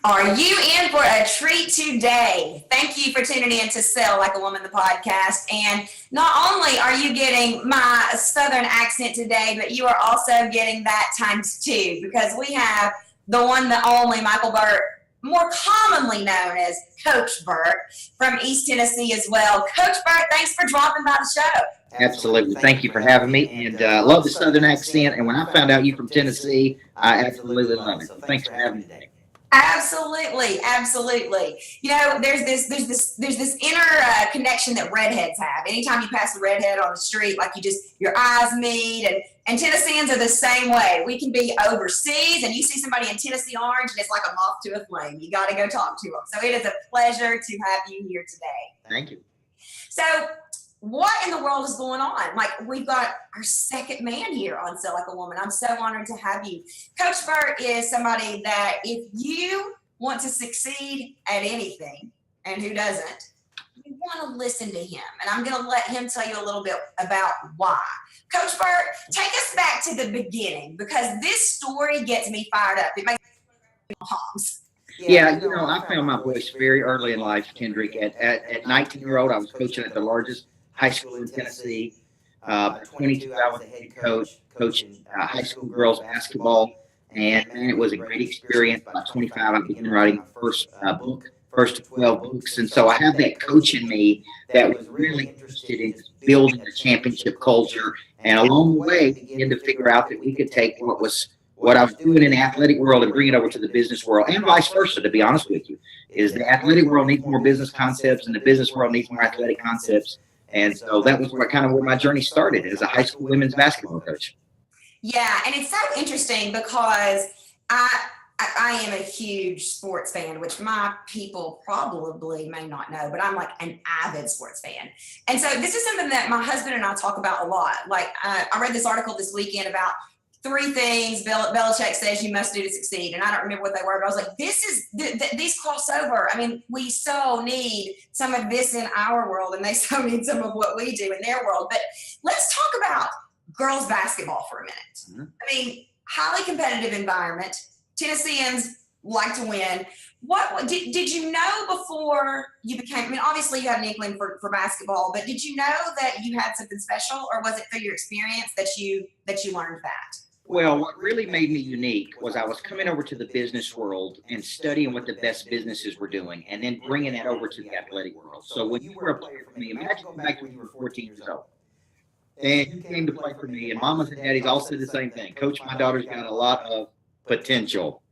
Are you in for a treat today? Thank you for tuning in to Sell Like a Woman, the podcast. And not only are you getting my Southern accent today, but you are also getting that times two, because we have the one, the only Micheal Burt, more commonly known as Coach Burt, from East Tennessee as well. Coach Burt, thanks for dropping by the show. Absolutely. Thank you for having me. And love the Southern accent. And when I found out you from Tennessee, I absolutely love it. So thanks for having me today. Absolutely, absolutely. You know, there's this inner connection that redheads have. Anytime you pass a redhead on the street, like your eyes meet, and Tennesseans are the same way. We can be overseas, and you see somebody in Tennessee orange, and it's like a moth to a flame. You got to go talk to them. So it is a pleasure to have you here today. Thank you. So, what in the world is going on? Like, we've got our second man here on Sell Like a Woman. I'm so honored to have you. Coach Burt is somebody that if you want to succeed at anything, and who doesn't, you want to listen to him. And I'm going to let him tell you a little bit about why. Coach Burt, take us back to the beginning, because this story gets me fired up. It makes me palms. Yeah, I found my voice very early in life, Kendrick. At 19-year-old, I was coaching at the largest high school in Tennessee. By 22, I was the head coach, coaching high school girls basketball. And man, it was a great experience. By 25, I began writing my first book, first of 12 books. And so I had that coach in me that was really interested in building a championship culture. And along the way, began to figure out that we could take what I was doing in the athletic world and bring it over to the business world, and vice versa, to be honest with you. Is the athletic world needs more business concepts, and the business world needs more athletic concepts. And so that was where my journey started as a high school women's basketball coach. Yeah, and it's so interesting because I am a huge sports fan, which my people probably may not know, but I'm like an avid sports fan. And so this is something that my husband and I talk about a lot. Like I read this article this weekend about 3 things Belichick says you must do to succeed. And I don't remember what they were, but I was like, these cross over. I mean, we so need some of this in our world, and they so need some of what we do in their world. But let's talk about girls basketball for a minute. Mm-hmm. I mean, highly competitive environment. Tennesseans like to win. What did you know before you became, I mean, obviously you had an inkling for basketball, but did you know that you had something special, or was it through your experience that you learned that? Well, what really made me unique was I was coming over to the business world and studying what the best businesses were doing, and then bringing that over to the athletic world. So when you were a player for me, imagine going back when you were 14 years old, and you came to play for me, and mamas and daddies all said the same thing. Coach, my daughter's got a lot of potential,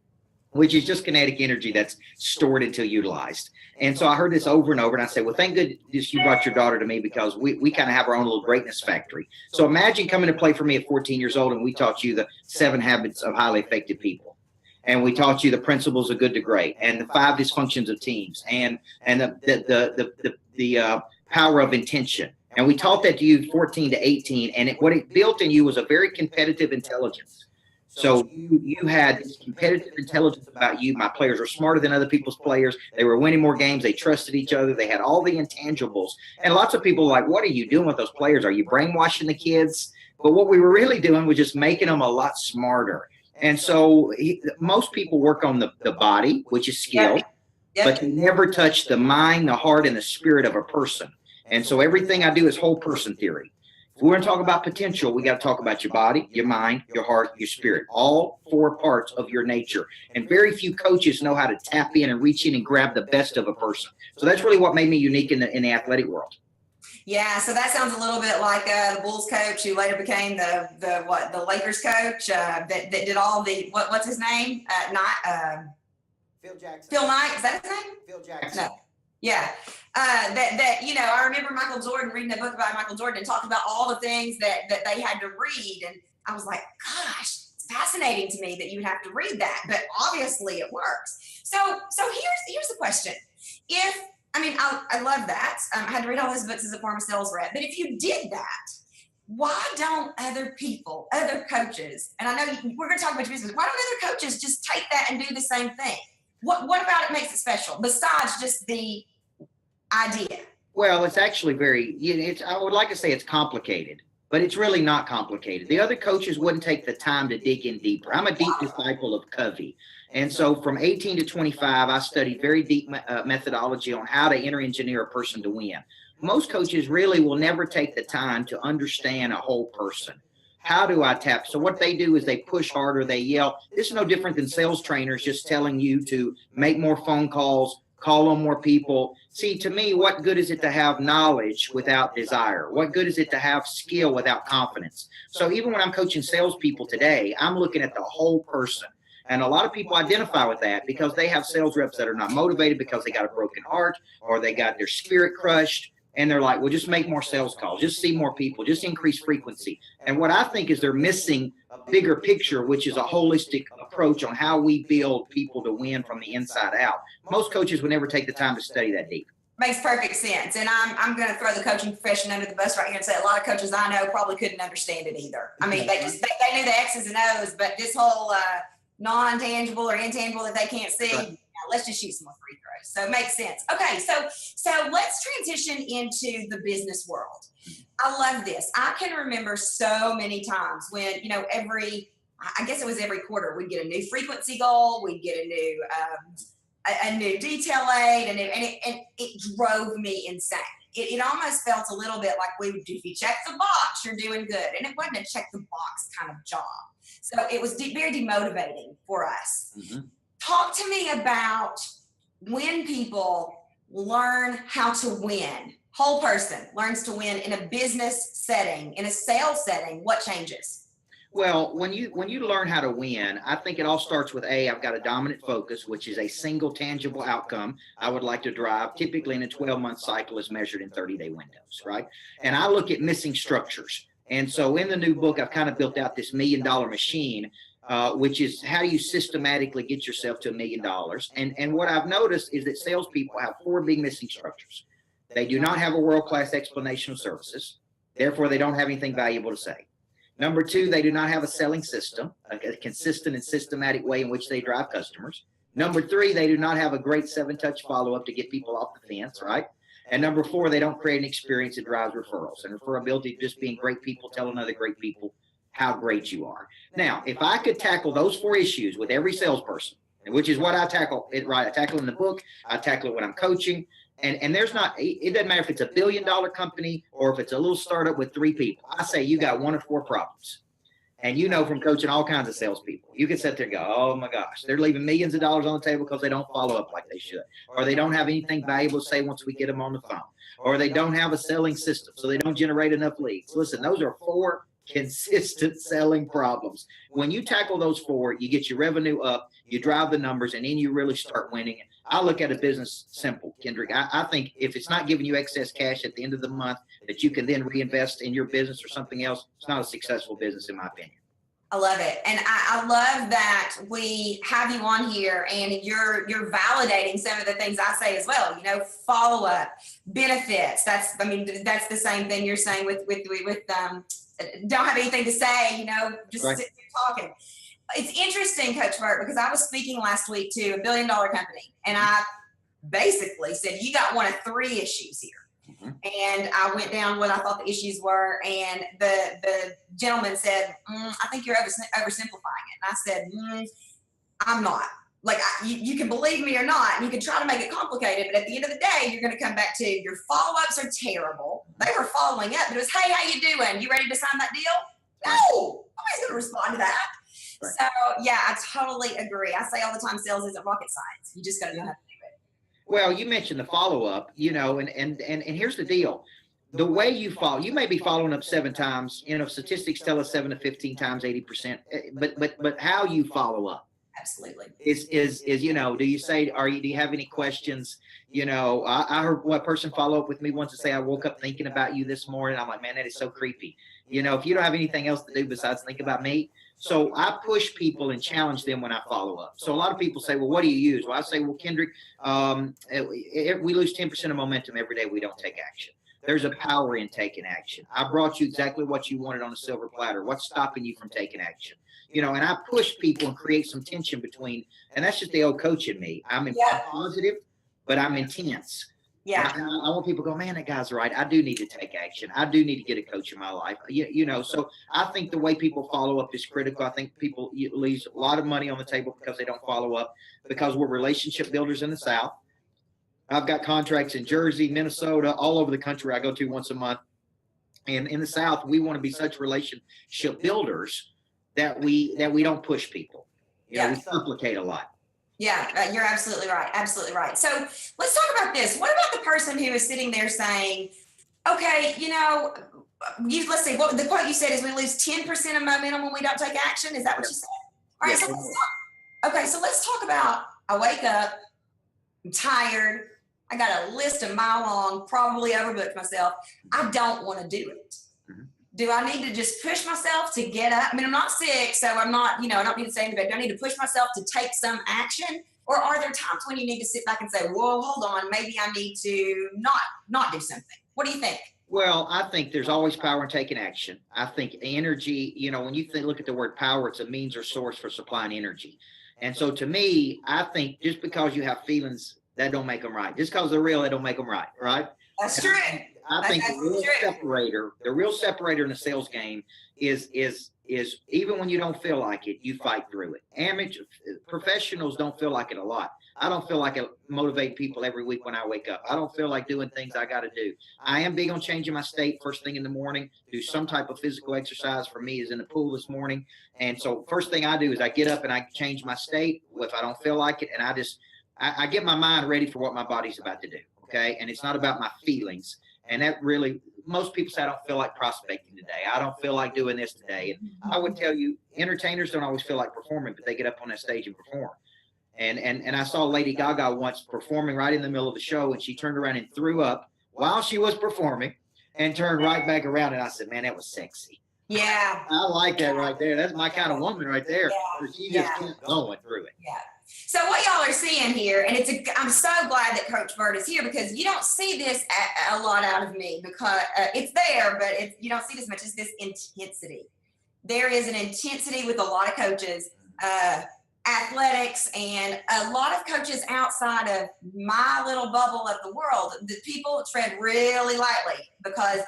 which is just kinetic energy that's stored until utilized. And so I heard this over and over, and I said, well, thank goodness you brought your daughter to me, because we kind of have our own little greatness factory. So imagine coming to play for me at 14 years old, and we taught you the 7 habits of highly effective people. And we taught you the principles of good to great, and the 5 dysfunctions of teams, and the power of intention. And we taught that to you 14 to 18, and what it built in you was a very competitive intelligence. So you had this competitive intelligence about you. My players were smarter than other people's players. They were winning more games. They trusted each other. They had all the intangibles. And lots of people were like, what are you doing with those players? Are you brainwashing the kids? But what we were really doing was just making them a lot smarter. And so most people work on the body, which is skill, but they never touch the mind, the heart, and the spirit of a person. And so everything I do is whole person theory. If we're going to talk about potential, we got to talk about your body, your mind, your heart, your spirit, all 4 parts of your nature. And very few coaches know how to tap in and reach in and grab the best of a person. So that's really what made me unique in the athletic world. Yeah, so that sounds a little bit like the Bulls coach who later became the Lakers coach that did all the what's his name? Phil Jackson. Phil Knight, is that his name? Phil Jackson. No. Yeah. I remember Michael Jordan reading a book about Michael Jordan and talking about all the things that they had to read. And I was like, gosh, it's fascinating to me that you would have to read that, but obviously it works. So here's the question. I love that. I had to read all those books as a former sales rep, but if you did that, why don't other people, other coaches, and I know we're going to talk about your business, why don't other coaches just take that and do the same thing? What about it makes it special besides just the idea? Well, it's actually I would like to say it's complicated, but it's really not complicated. The other coaches wouldn't take the time to dig in deeper. I'm a deep disciple of Covey. And so from 18 to 25, I studied very deep methodology on how to enter engineer a person to win. Most coaches really will never take the time to understand a whole person. How do I tap? So what they do is they push harder, they yell. This is no different than sales trainers just telling you to make more phone calls, call on more people. See, to me, what good is it to have knowledge without desire? What good is it to have skill without confidence? So even when I'm coaching salespeople today, I'm looking at the whole person. And a lot of people identify with that because they have sales reps that are not motivated because they got a broken heart or they got their spirit crushed. And they're like, well, just make more sales calls, just see more people, just increase frequency. And what I think is they're missing a bigger picture, which is a holistic approach on how we build people to win from the inside out. Most coaches would never take the time to study that deep. Makes perfect sense. And I'm going to throw the coaching profession under the bus right here and say a lot of coaches I know probably couldn't understand it either. I mean, they knew the X's and O's, but this whole non-tangible or intangible that they can't see, Right. Let's just shoot some more free throws. So it makes sense. Okay, so let's transition into the business world. I love this. I can remember so many times when, I guess it was every quarter, we'd get a new frequency goal, we'd get a new detail aid, and it drove me insane. It almost felt a little bit like if you check the box, you're doing good. And it wasn't a check the box kind of job. So it was very demotivating for us. Mm-hmm. Talk to me about when people learn how to win. Whole person learns to win in a business setting, in a sales setting. What changes? Well, when you learn how to win, I think it all starts with I've got a dominant focus, which is a single tangible outcome I would like to drive, typically in a 12-month cycle is measured in 30-day windows, right? And I look at missing structures. And so in the new book, I've kind of built out this $1 million machine, which is how you systematically get yourself to $1 million. And what I've noticed is that salespeople have 4 big missing structures. They do not have a world-class explanation of services. Therefore, they don't have anything valuable to say. Number 2, they do not have a selling system, a consistent and systematic way in which they drive customers. Number 3, they do not have a great 7-touch follow-up to get people off the fence, right? And number 4, they don't create an experience that drives referrals. And referability just being great people telling other great people how great you are. Now, if I could tackle those 4 issues with every salesperson, which is what I tackle it, right? I tackle it in the book. I tackle it when I'm coaching. And there's not, it doesn't matter if it's a $1 billion company or if it's a little startup with 3 people. I say you got 1 of 4 problems. And from coaching all kinds of salespeople, you can sit there and go, oh my gosh, they're leaving millions of dollars on the table because they don't follow up like they should. Or they don't have anything valuable to say once we get them on the phone. Or they don't have a selling system, so they don't generate enough leads. Listen, those are 4 consistent selling problems. When you tackle those 4, you get your revenue up, you drive the numbers, and then you really start winning. I look at a business simple, Kendrick. I think if it's not giving you excess cash at the end of the month that you can then reinvest in your business or something else, it's not a successful business, in my opinion. I love it. And I love that we have you on here and you're validating some of the things I say as well, follow up, benefits. That's the same thing you're saying with don't have anything to say, just right. Sit talking. It's interesting, Coach Burt, because I was speaking last week to a $1 billion company, and I basically said, you got 1 of 3 issues here. Mm-hmm. And I went down what I thought the issues were, and the gentleman said, I think you're oversimplifying it. And I said, I'm not. Like, you can believe me or not, and you can try to make it complicated, but at the end of the day, you're going to come back to your follow-ups are terrible. They were following up, but it was, hey, how you doing? You ready to sign that deal? No, nobody's going to respond to that. Right. So, yeah, I totally agree. I say all the time, sales isn't rocket science. You just got to know how to do it. Well, you mentioned the follow-up, and here's the deal. The way you follow, you may be following up 7 times. Statistics tell us 7 to 15 times, 80%. But how you follow up. Absolutely. Is do you say, do you have any questions? I heard one person follow up with me once to say, I woke up thinking about you this morning. I'm like, man, that is so creepy. If you don't have anything else to do besides think about me. So I push people and challenge them when I follow up. So a lot of people say, well, what do you use? Well, I say, well, Kendrick, we lose 10% of momentum every day we don't take action. There's a power in taking action. I brought you exactly what you wanted on a silver platter. What's stopping you from taking action? And I push people and create some tension between, and that's just the old coach in me. I'm positive, but I'm intense. Yeah. I want people to go, man, that guy's right. I do need to take action. I do need to get a coach in my life. So I think the way people follow up is critical. I think people leave a lot of money on the table because they don't follow up, because we're relationship builders in the South. I've got contracts in Jersey, Minnesota, all over the country I go to once a month. And in the South, we want to be such relationship builders that we don't push people. We supplicate a lot. Yeah, you're absolutely right. Absolutely right. So let's talk about this. What about the person who is sitting there saying, okay, let's see, what the quote you said is we lose 10% of momentum when we don't take action. Is that what you said? All right. So let's talk about, I wake up, I'm tired. I got a list a mile long, probably overbooked myself. I don't want to do it. Mm-hmm. Do I need to just push myself to get up? I mean, I'm not sick, so I'm not, I don't need to stay in the bed. Do I need to push myself to take some action? Or are there times when you need to sit back and say, whoa, hold on, maybe I need to not do something? What do you think? Well, I think there's always power in taking action. I think energy, when you look at the word power, it's a means or source for supplying energy. And so to me, I think just because you have feelings, that don't make them right. Just because they're real, that don't make them right, right? That's true. I think the real separator in the sales game is even when you don't feel like it, you fight through it. Professionals don't feel like it a lot. I don't feel like I motivate people every week when I wake up. I don't feel like doing things I got to do. I am big on changing my state first thing in the morning, do some type of physical exercise. For me is in the pool this morning. And so first thing I do is I get up and I change my state if I don't feel like it. And I get my mind ready for what my body's about to do. Okay. And it's not about my feelings. And that really, most people say, I don't feel like prospecting today. I don't feel like doing this today. And I would tell you, entertainers don't always feel like performing, but they get up on that stage and perform. And I saw Lady Gaga once performing right in the middle of the show, and she turned around and threw up while she was performing and turned right back around. And I said, man, that was sexy. Yeah. I like that right there. That's my kind of woman right there. Yeah. She just kept going through it. Yeah. So what y'all are seeing here, and I'm so glad that Coach Burt is here, because you don't see this a lot out of me, because it's there, but you don't see it as much as this intensity. There is an intensity with a lot of coaches, athletics, and a lot of coaches outside of my little bubble of the world. The people tread really lightly, because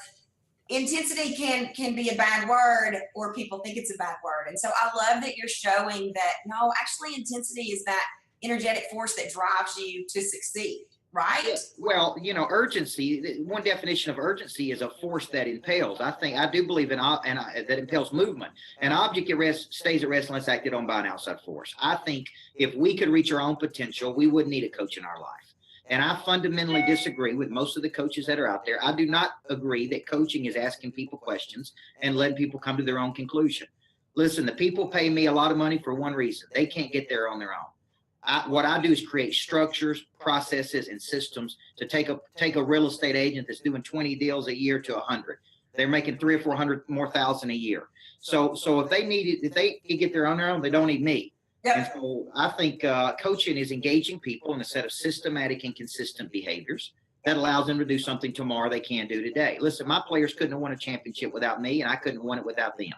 intensity can be a bad word, or people think it's a bad word. And so I love that you're showing that, no, actually intensity is that energetic force that drives you to succeed, right? Well, urgency, one definition of urgency is a force that impels. I do believe that impels movement. An object at rest stays at rest unless acted on by an outside force. I think if we could reach our own potential, we wouldn't need a coach in our life. And I fundamentally disagree with most of the coaches that are out there. I do not agree that coaching is asking people questions and letting people come to their own conclusion. Listen, the people pay me a lot of money for one reason. They can't get there on their own. What I do is create structures, processes, and systems to take a real estate agent that's doing 20 deals a year to 100. They're making 300 or 400 more thousand a year. So if they can get there on their own, they don't need me. Yep. And so I think coaching is engaging people in a set of systematic and consistent behaviors that allows them to do something tomorrow they can't do today. Listen, my players couldn't have won a championship without me, and I couldn't have won it without them.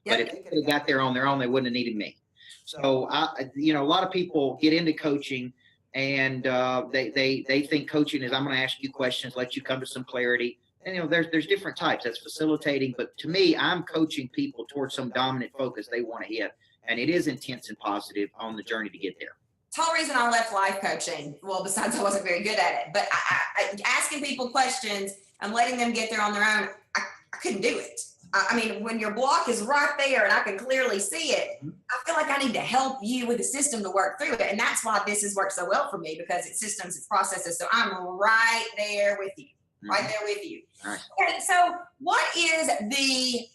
Yep. But if they could have got there on their own, they wouldn't have needed me. So a lot of people get into coaching, and they think coaching is, I'm going to ask you questions, let you come to some clarity. And there's different types. That's facilitating, but to me, I'm coaching people towards some dominant focus they want to hit. And it is intense and positive on the journey to get there. The whole reason I left life coaching, well, besides I wasn't very good at it, but I asking people questions and letting them get there on their own, I couldn't do it. I mean, when your block is right there and I can clearly see it, I feel like I need to help you with the system to work through it. And that's why this has worked so well for me, because it's systems, it's processes. So I'm right there with you, right there with you. Right. Okay, so what is the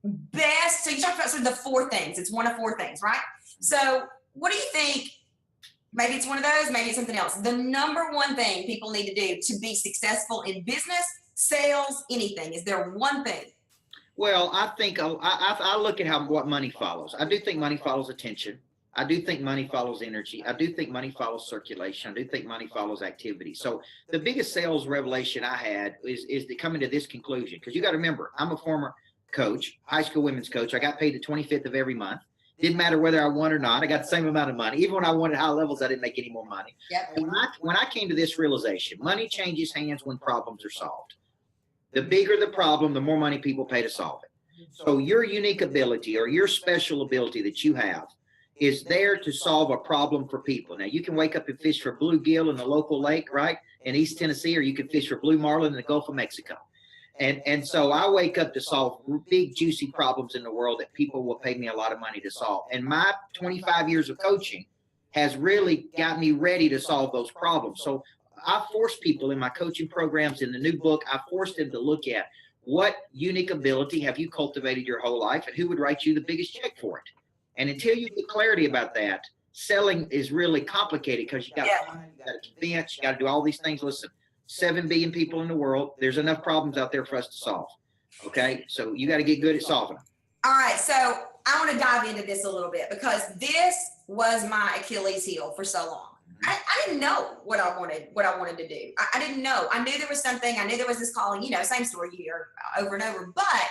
best? So you talked about sort of the 4 things. It's one of 4 things, right? So what do you think? Maybe it's one of those, maybe it's something else. The number one thing people need to do to be successful in business, sales, anything. Is there one thing? Well, I think I look at what money follows. I do think money follows attention. I do think money follows energy. I do think money follows circulation. I do think money follows activity. So the biggest sales revelation I had is to come into this conclusion, because you got to remember, I'm a former coach, high school women's coach. I got paid the 25th of every month. Didn't matter whether I won or not. I got the same amount of money. Even when I won at high levels, I didn't make any more money. Yep. And when I came to this realization, money changes hands when problems are solved. The bigger the problem, the more money people pay to solve it. So your unique ability or your special ability that you have is there to solve a problem for people. Now, you can wake up and fish for bluegill in the local lake, right, in East Tennessee, or you can fish for blue marlin in the Gulf of Mexico. And so I wake up to solve big, juicy problems in the world that people will pay me a lot of money to solve. And my 25 years of coaching has really got me ready to solve those problems. So I force people in my coaching programs, in the new book, I force them to look at what unique ability have you cultivated your whole life and who would write you the biggest check for it. And until you get clarity about that, selling is really complicated because you got to convince, you got to do all these things. Listen, 7 billion people in the world. There's enough problems out there for us to solve. Okay. So you got to get good at solving them. All right. So I want to dive into this a little bit because this was my Achilles heel for so long. I didn't know what I wanted to do. I didn't know. I knew there was something. I knew there was this calling, same story here over and over. But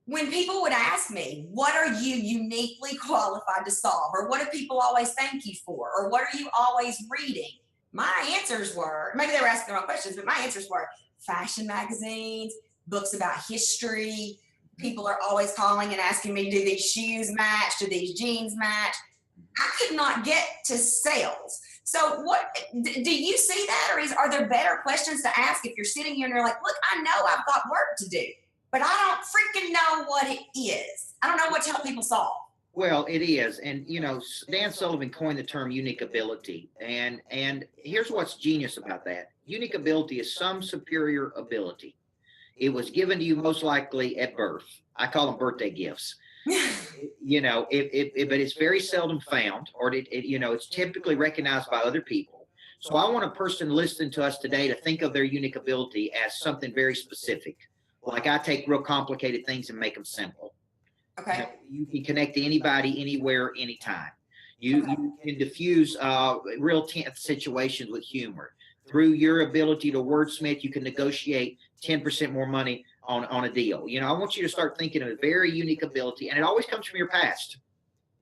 when people would ask me, what are you uniquely qualified to solve? Or what do people always thank you for? Or what are you always reading? My answers were, maybe they were asking the wrong questions, but my answers were fashion magazines, books about history. People are always calling and asking me, do these shoes match? Do these jeans match? I could not get to sales. So what, do you see that? Or are there better questions to ask if you're sitting here and you're like, look, I know I've got work to do, but I don't freaking know what it is. I don't know what to help people solve. Well, it is. And, Dan Sullivan coined the term unique ability. And here's what's genius about that. Unique ability is some superior ability. It was given to you most likely at birth. I call them birthday gifts. But it's very seldom found, or it's typically recognized by other people. So I want a person listening to us today to think of their unique ability as something very specific. Like I take real complicated things and make them simple. Okay. You can connect to anybody, anywhere, anytime. You can diffuse real tense situations with humor. Through your ability to wordsmith, you can negotiate 10% more money on a deal. I want you to start thinking of a very unique ability, and it always comes from your past.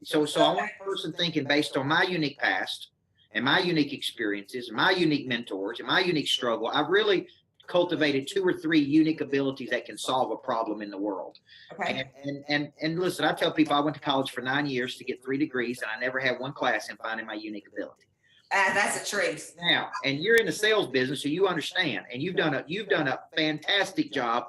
So I want a person thinking based on my unique past and my unique experiences, my unique mentors, and my unique struggle. I've really cultivated 2 or 3 unique abilities that can solve a problem in the world. Okay. And listen, I tell people I went to college for 9 years to get 3 degrees, and I never had one class in finding my unique ability. That's the truth. Now, and you're in the sales business, so you understand, and you've done a fantastic job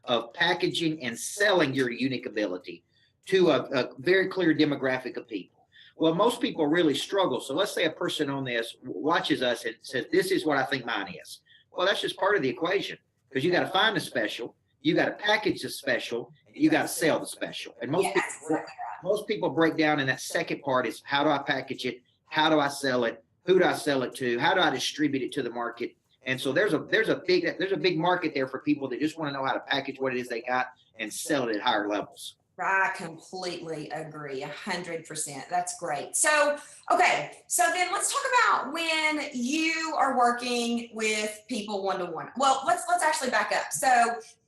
of packaging and selling your unique ability to a very clear demographic of people. Well, most people really struggle. So let's say a person on this watches us and says, this is what I think mine is. Well, that's just part of the equation, because you got to find the special, you got to package the special, and you got to sell the special. And most people break down in that second part is, how do I package it? How do I sell it? Who do I sell it to? How do I distribute it to the market? And so there's a big market there for people that just want to know how to package what it is they got and sell it at higher levels. I completely agree, 100%. That's great. So, okay. So then let's talk about when you are working with people one-to-one. Well, let's actually back up. So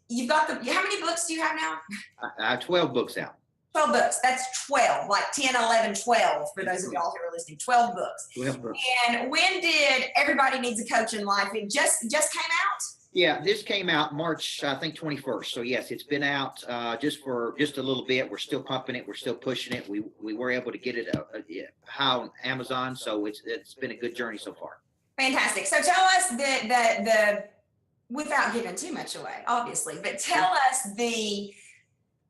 you've got how many books do you have now? I have 12 books out. 12 books. That's 12, like 10, 11, 12 for those of y'all who are listening. 12 books. 12 books. And when did Everybody Needs a Coach in Life? It just came out? Yeah, this came out March, I think 21st. So yes, it's been out just a little bit. We're still pumping it. We're still pushing it. We were able to get it high on Amazon. So it's been a good journey so far. Fantastic. So tell us the without giving too much away, obviously, but tell us the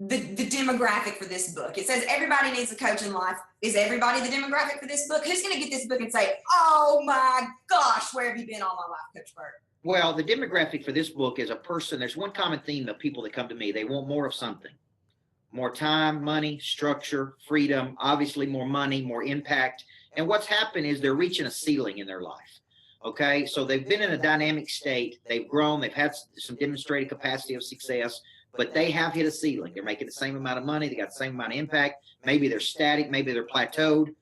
demographic for this book. It says everybody needs a coach in life. Is everybody the demographic for this book? Who's going to get this book and say, oh my gosh, where have you been all my life, Coach Burt? Well, the demographic for this book is a person. There's one common theme of people that come to me. They want more of something. More time, money, structure, freedom, obviously more money, more impact. And what's happened is they're reaching a ceiling in their life. Okay, so they've been in a dynamic state. They've grown. They've had some demonstrated capacity of success, but they have hit a ceiling. They're making the same amount of money. They got the same amount of impact. Maybe they're static. Maybe they're plateaued.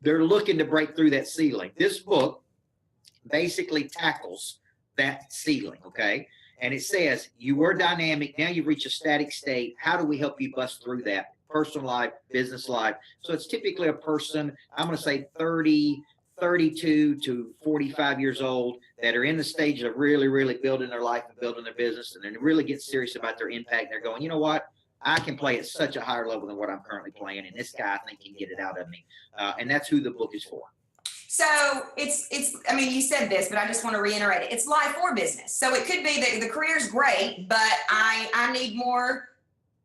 They're looking to break through that ceiling. This book basically tackles that ceiling, okay? And it says, you were dynamic. Now you've reached a static state. How do we help you bust through that personal life, business life. So it's typically a person, I'm going to say 32 to 45 years old that are in the stage of really, really building their life and building their business, and then really get serious about their impact. And they're going, you know what? I can play at such a higher level than what I'm currently playing, and this guy I think can get it out of me. And that's who the book is for. So it's, I mean, you said this, but I just want to reiterate it. It's life or business. So it could be that the career's great, but I need more.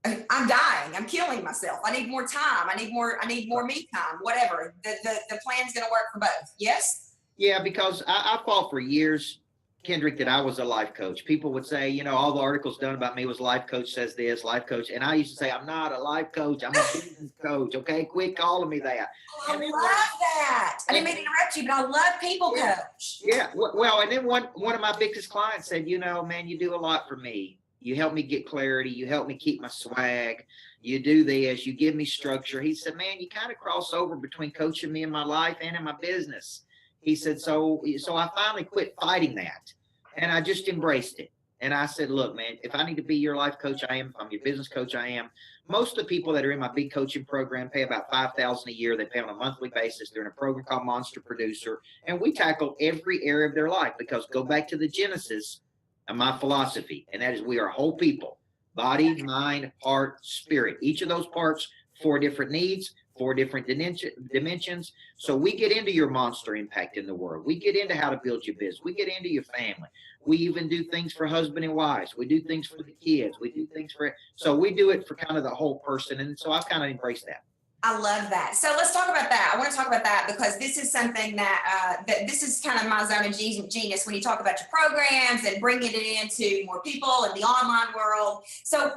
I'm dying. I'm killing myself. I need more time. I need more me time, whatever. The plan's going to work for both. Yes. Yeah, because I fought for years, Kendrick, that I was a life coach. People would say, you know, all the articles done about me was life coach says this, life coach. And I used to say, I'm not a life coach. I'm a business coach. Okay. Quit calling me that. Oh, I love that. I didn't mean to interrupt you, but I love people coach. Yeah. Well, and then one of my biggest clients said, you know, man, you do a lot for me. You help me get clarity. You help me keep my swag. You do this. You give me structure. He said, man, you kind of cross over between coaching me in my life and in my business. He said, so I finally quit fighting that, and I just embraced it. And I said, look, man, if I need to be your life coach, I am. If I'm your business coach, I am. Most of the people that are in my big coaching program pay about $5,000 a year. They pay on a monthly basis. They're in a program called Monster Producer, and we tackle every area of their life, because go back to the genesis of my philosophy, and that is we are whole people: body, mind, heart, spirit. Each of those parts, 4 different needs, 4 different dimensions. So we get into your monster impact in the world. We get into how to build your business. We get into your family. We even do things for husband and wives. We do things for the kids. We do things so we do it for kind of the whole person. And so I've kind of embraced that. I love that. So let's talk about that. I want to talk about that because this is something that this is kind of my zone of genius when you talk about your programs and bringing it into more people in the online world. So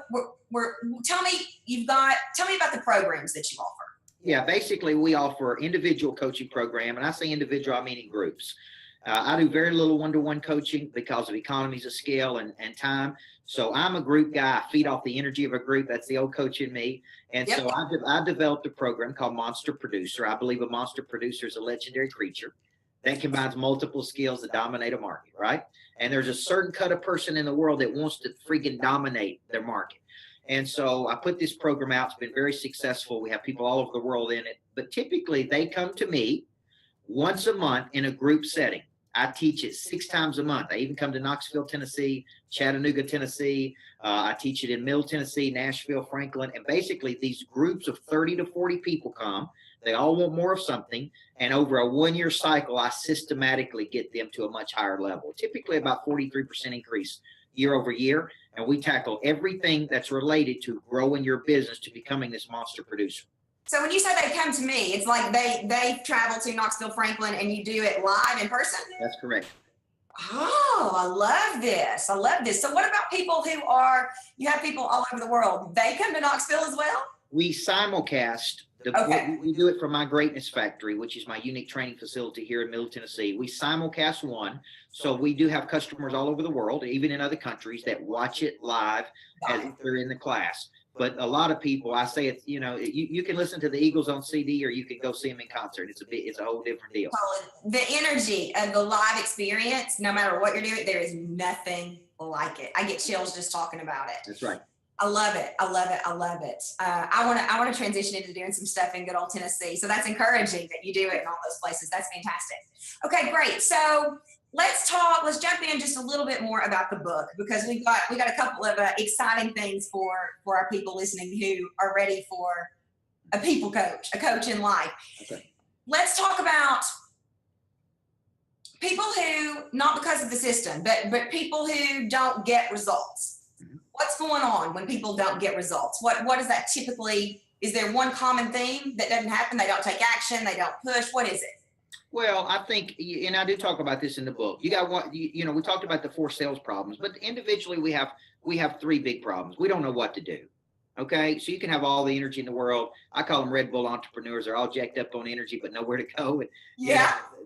tell me about the programs that you offer. Yeah, basically we offer individual coaching program, and I say individual, I mean in groups. I do very little one-to-one coaching because of economies of scale and time. So I'm a group guy. I feed off the energy of a group. That's the old coach in me. And so I developed a program called Monster Producer. I believe a monster producer is a legendary creature that combines multiple skills to dominate a market, right? And there's a certain cut of person in the world that wants to freaking dominate their market. And so I put this program out. It's been very successful. We have people all over the world in it. But typically they come to me once a month in a group setting. I teach it 6 times a month. I even come to Knoxville, Tennessee, Chattanooga, Tennessee. I teach it in Middle Tennessee, Nashville, Franklin. And basically these groups of 30 to 40 people come. They all want more of something. And over a 1-year cycle, I systematically get them to a much higher level, typically about 43% increase year over year. And we tackle everything that's related to growing your business to becoming this monster producer. So when you say they come to me, it's like they travel to Knoxville, Franklin, and you do it live in person? That's correct. Oh, I love this. I love this. So what about people you have people all over the world. They come to Knoxville as well? We simulcast. We do it from my Greatness Factory, which is my unique training facility here in Middle Tennessee. We simulcast one. So we do have customers all over the world, even in other countries, that watch it live as if they're in the class. But a lot of people, I say it's, you can listen to the Eagles on CD or you can go see them in concert. It's a whole different deal. The energy of the live experience, no matter what you're doing, there is nothing like it. I get chills just talking about it. That's right. I love it. I love it. I love it. I want to transition into doing some stuff in good old Tennessee. So that's encouraging that you do it in all those places. That's fantastic. Okay, great. So let's jump in just a little bit more about the book, because we got a couple of exciting things for our people listening who are ready for a people coach, a coach in life. Okay. Let's talk about people who, not because of the system, but people who don't get results. What's going on when people don't get results? What is that typically? Is there one common theme that doesn't happen? They don't take action. They don't push. What is it? Well, I think, and I do talk about this in the book. You got one, we talked about the 4 sales problems, but individually we have 3 big problems. We don't know what to do. Okay. So you can have all the energy in the world. I call them Red Bull entrepreneurs. They're all jacked up on energy, but nowhere to go. And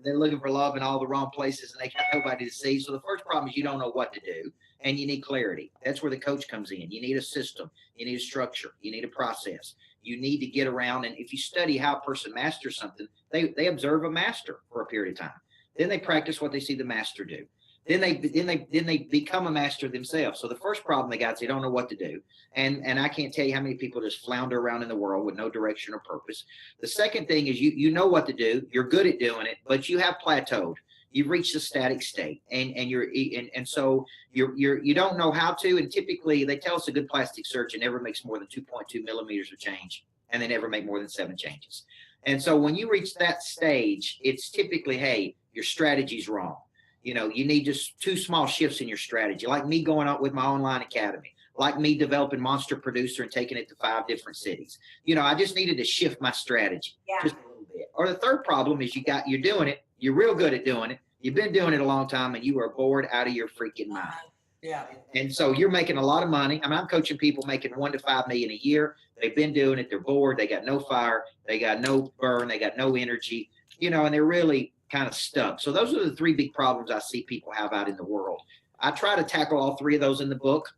they're looking for love in all the wrong places and they got nobody to see. So the first problem is you don't know what to do and you need clarity. That's where the coach comes in. You need a system. You need a structure. You need a process. You need to get around. And if you study how a person masters something, they observe a master for a period of time. Then they practice what they see the master do. then they become a master themselves. So the first problem they got is they don't know what to do. And I can't tell you how many people just flounder around in the world with no direction or purpose. The second thing is you know what to do. You're good at doing it, but you have plateaued. You've reached a static state, and so you don't know how to. And typically, they tell us a good plastic surgeon never makes more than 2.2 millimeters of change, and they never make more than 7 changes. And so when you reach that stage, it's typically, hey, your strategy's wrong. You know, you need just 2 small shifts in your strategy, like me going out with my online academy, like me developing Monster Producer and taking it to 5 different cities. You know, I just needed to shift my strategy just a little bit. Or the third problem is you're doing it. You're real good at doing it. You've been doing it a long time, and you are bored out of your freaking mind. Yeah. And so you're making a lot of money. I mean, I'm coaching people making 1 to 5 million a year. They've been doing it. They're bored. They got no fire. They got no burn. They got no energy, you know, and they're really kind of stuck. So those are the 3 big problems I see people have out in the world. I try to tackle all 3 of those in the book.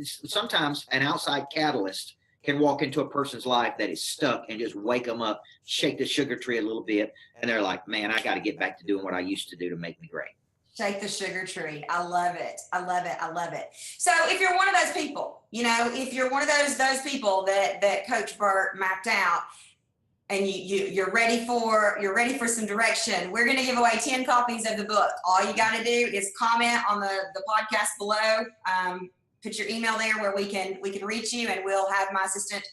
Sometimes an outside catalyst can walk into a person's life that is stuck and just wake them up, shake the sugar tree a little bit, and they're like, man, I got to get back to doing what I used to do to make me great. Shake the sugar tree. I love it. I love it. I love it. So if you're one of those people, you know, if you're one of those people that Coach Burt mapped out, and you're ready for some direction, we're going to give away 10 copies of the book. All you got to do is comment on the podcast below. Put your email there where we can reach you, and we'll have my assistant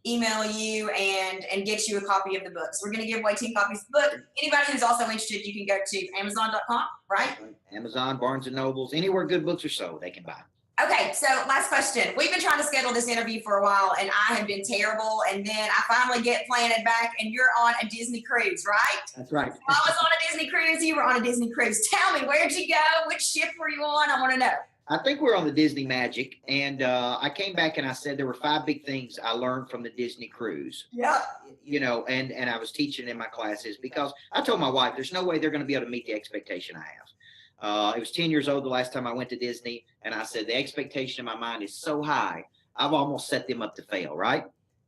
email you and get you a copy of the book. So we're going to give away 10 copies of the book. Anybody who's also interested, you can go to Amazon.com, right? Amazon, Barnes and Nobles, anywhere good books are sold, they can buy them. Okay, so last question. We've been trying to schedule this interview for a while, and I have been terrible. And then I finally get planted back, and you're on a Disney cruise, right? That's right. So I was on a Disney cruise. You were on a Disney cruise. Tell me, where'd you go? Which ship were you on? I want to know. I think we're on the Disney Magic, and I came back and I said there were 5 big things I learned from the Disney cruise. Yep. You know, and I was teaching in my classes because I told my wife there's no way they're going to be able to meet the expectation I have. It was 10 years old the last time I went to Disney, and I said the expectation in my mind is so high, I've almost set them up to fail, right?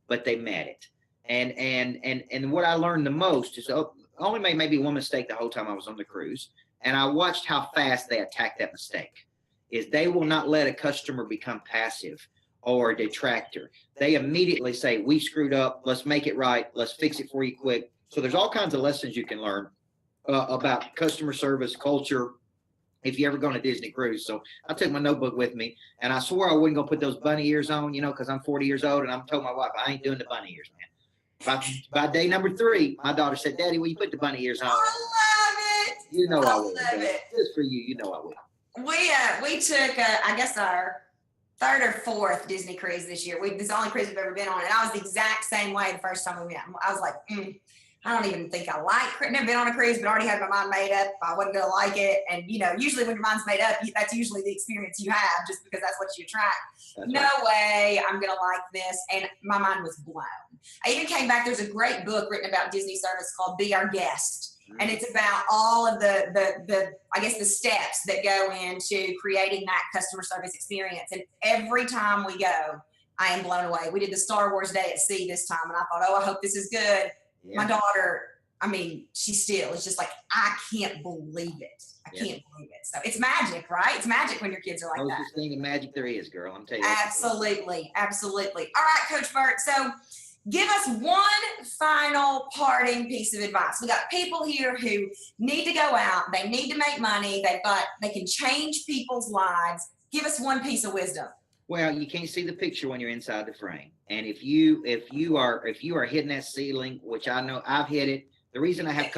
But they met it. And what I learned the most is I only made maybe 1 mistake the whole time I was on the cruise, and I watched how fast they attacked that mistake. Is they will not let a customer become passive or a detractor. They immediately say, we screwed up. Let's make it right. Let's fix it for you quick. So there's all kinds of lessons you can learn about customer service, culture, if you ever go on a Disney cruise. So I took my notebook with me, and I swore I wasn't going to put those bunny ears on, you know, because I'm 40 years old, and I'm told my wife, I ain't doing the bunny ears, man. By day number 3, my daughter said, Daddy, will you put the bunny ears on? I love it. You know I will. love it. Just for you, you know I will. We took I guess our 3rd or 4th Disney cruise this year. This is the only cruise we've ever been on, and I was the exact same way the first time we went. I was like, I don't even think I like. Never been on a cruise, but already had my mind made up. I wasn't gonna like it, and you know, usually when your mind's made up, that's usually the experience you have, just because that's what you attract. That's no right. way I'm gonna like this, and my mind was blown. I even came back. There's a great book written about Disney service called "Be Our Guest." And it's about all of the I guess the steps that go into creating that customer service experience. And every time we go, I am blown away. We did the Star Wars Day at Sea this time, and I thought, oh, I hope this is good. Yeah. My daughter, I mean, she still is just like, I can't believe it. I can't believe it. So it's magic, right? It's magic when your kids are like that. Closest thing to magic there is, girl. I'm telling you. Absolutely. Absolutely. All right, Coach Burt. So give us one final parting piece of advice. We got people here who need to go out. They need to make money. They can change people's lives. Give us one piece of wisdom. Well, you can't see the picture when you're inside the frame. And if you are hitting that ceiling, which I know I've hit it, the reason I have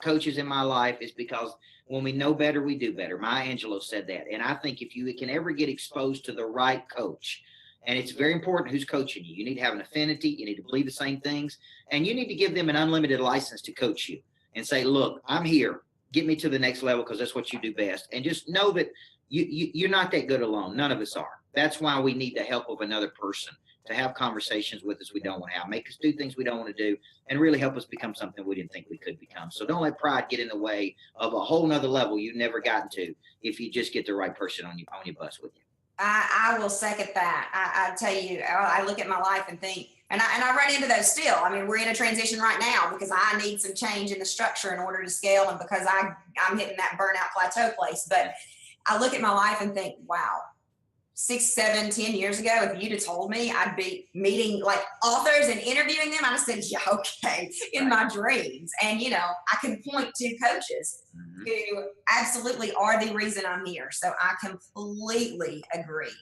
coaches in my life is because when we know better, we do better. Maya Angelou said that. And I think if you can ever get exposed to the right coach, and it's very important who's coaching you. You need to have an affinity. You need to believe the same things. And you need to give them an unlimited license to coach you and say, look, I'm here. Get me to the next level because that's what you do best. And just know that you're not that good alone. None of us are. That's why we need the help of another person to have conversations with us we don't want to have, make us do things we don't want to do, and really help us become something we didn't think we could become. So don't let pride get in the way of a whole nother level you've never gotten to if you just get the right person on your bus with you. I will second that. I tell you, I look at my life and think And I run into those still. I mean, we're in a transition right now because I need some change in the structure in order to scale, and because I'm hitting that burnout plateau place. But I look at my life and think, wow, 6, 7, 10 years ago, if you'd have told me I'd be meeting like authors and interviewing them, I'd have said, yeah, okay, in my dreams. And, you know, I can point to coaches who absolutely are the reason I'm here. So I completely agree.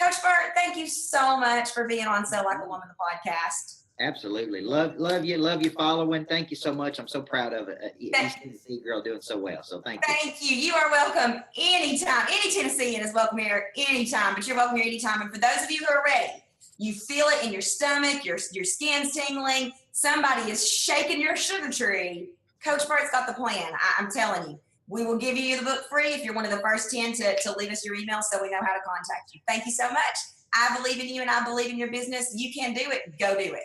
Coach Burt, thank you so much for being on Sell Like a Woman, the podcast. Absolutely. Love you following. Thank you so much. I'm so proud of it. East Tennessee girl doing so well. So thank you. Thank you. You are welcome anytime. Any Tennessean is welcome here anytime, but you're welcome here anytime. And for those of you who are ready, you feel it in your stomach, your skin's tingling, somebody is shaking your sugar tree, Coach Burt's got the plan. I'm telling you. We will give you the book free if you're one of the first 10 to leave us your email so we know how to contact you. Thank you so much. I believe in you and I believe in your business. You can do it. Go do it.